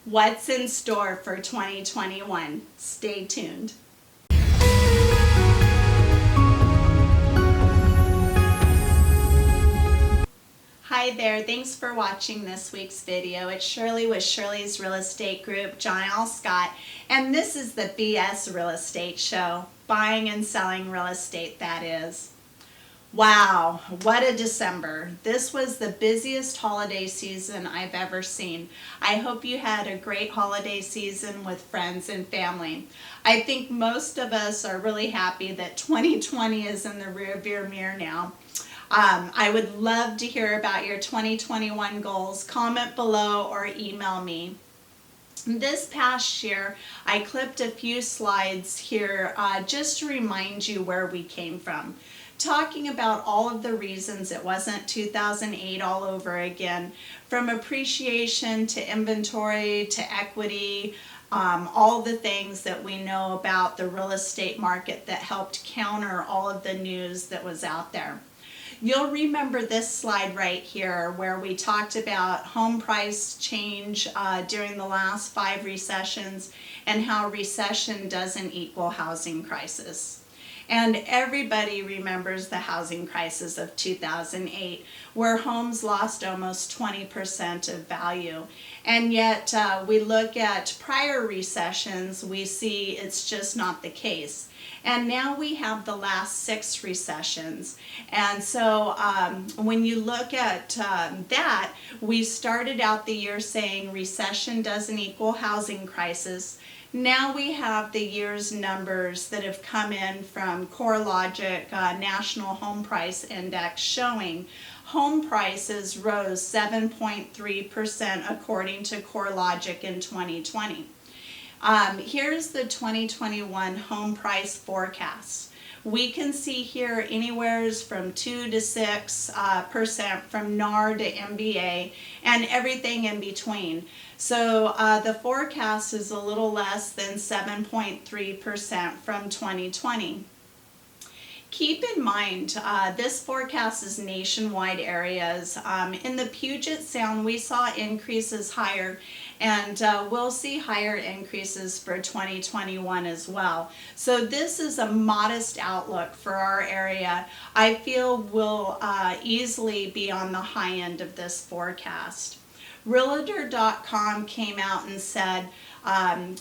What's in store for 2021? Stay tuned. Hi there, thanks for watching this week's video. It's Shirley with Shirley's Real Estate Group, John L. Scott, and this is the BS Real Estate Show, buying and selling real estate, that is. Wow, what a December. This was the busiest holiday season I've ever seen. I hope you had a great holiday season with friends and family. I think most of us are really happy that 2020 is in the rearview mirror now. I would love to hear about your 2021 goals. Comment below or email me. This past year, I clipped a few slides here just to remind you where we came from. Talking about all of the reasons it wasn't 2008 all over again, from appreciation to inventory to equity, all the things that we know about the real estate market that helped counter all of the news that was out there. You'll remember this slide right here where we talked about home price change during the last 5 recessions and how recession doesn't equal housing crisis. And everybody remembers the housing crisis of 2008, where homes lost almost 20% of value. And yet we look at prior recessions, we see it's just not the case. And now we have the last 6 recessions. And so when you look at that, we started out the year saying recession doesn't equal housing crisis. Now we have the year's numbers that have come in from CoreLogic National Home Price Index showing home prices rose 7.3% according to CoreLogic in 2020. Here's the 2021 home price forecast. We can see here anywhere from 2 to 6% from NAR to MBA and everything in between. So the forecast is a little less than 7.3% from 2020. Keep in mind, this forecast is nationwide areas. In the Puget Sound, we saw increases higher, and we'll see higher increases for 2021 as well. So this is a modest outlook for our area. I feel we'll easily be on the high end of this forecast. Realtor.com came out and said,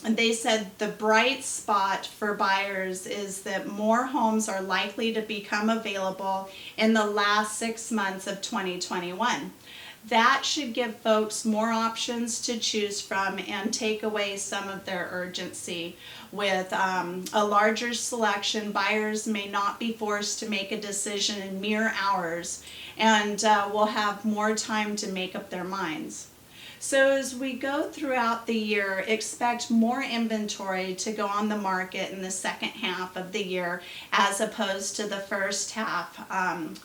they said the bright spot for buyers is that more homes are likely to become available in the last 6 months of 2021. That should give folks more options to choose from and take away some of their urgency. With a larger selection, buyers may not be forced to make a decision in mere hours and will have more time to make up their minds. So as we go throughout the year, expect more inventory to go on the market in the second half of the year as opposed to the first half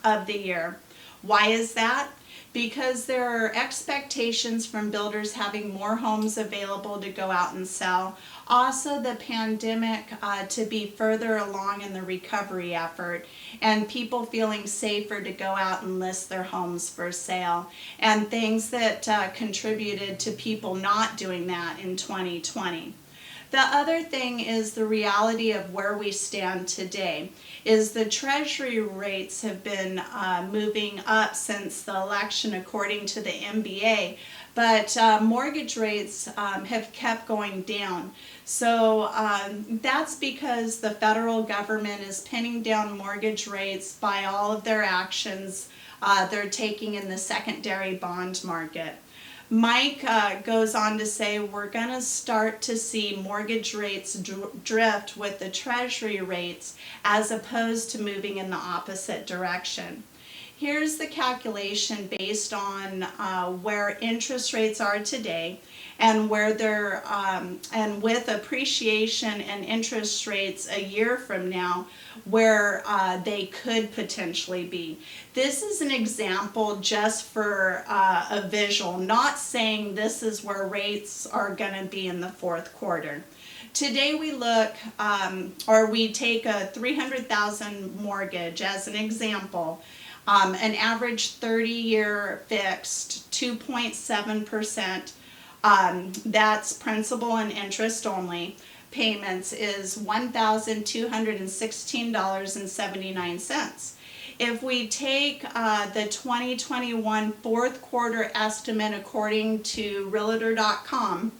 of the year. Why is that? Because there are expectations from builders having more homes available to go out and sell. Also the pandemic to be further along in the recovery effort and people feeling safer to go out and list their homes for sale, and things that contributed to people not doing that in 2020. The other thing is the reality of where we stand today is the Treasury rates have been moving up since the election according to the MBA, but mortgage rates have kept going down. So that's because the federal government is pinning down mortgage rates by all of their actions they're taking in the secondary bond market. Mike goes on to say we're going to start to see mortgage rates drift with the Treasury rates as opposed to moving in the opposite direction. Here's the calculation based on where interest rates are today and where they're and with appreciation and interest rates a year from now where they could potentially be. This is an example just for a visual, not saying this is where rates are going to be in the fourth quarter. Today we look, or we take a $300,000 mortgage as an example, an average 30-year fixed, 2.7%. That's principal and interest only. Payments is $1,216.79. If we take the 2021 fourth quarter estimate according to Realtor.com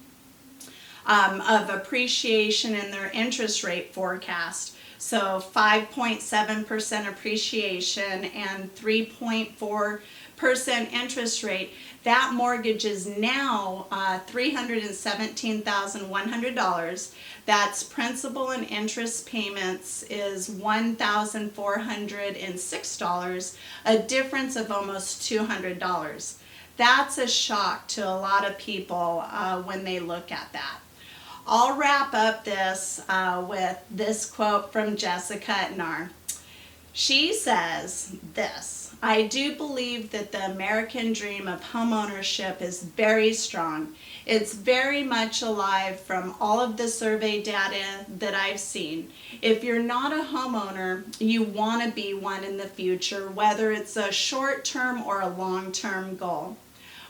of appreciation in their interest rate forecast, so 5.7% appreciation and 3.4% interest rate, that mortgage is now $317,100. That's principal and interest payments is $1,406, a difference of almost $200. That's a shock to a lot of people when they look at that. I'll wrap up this with this quote from Jessica Etnar. She says this: "I do believe that the American dream of homeownership is very strong. It's very much alive from all of the survey data that I've seen. If you're not a homeowner, you want to be one in the future, whether it's a short-term or a long-term goal."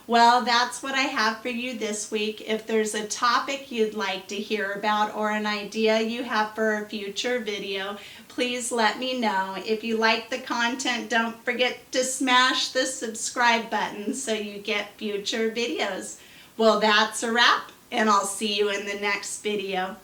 Well, that's what I have for you this week. If there's a topic you'd like to hear about or an idea you have for a future video, please let me know. If you like the content, don't forget to smash the subscribe button so you get future videos. Well, that's a wrap, and I'll see you in the next video.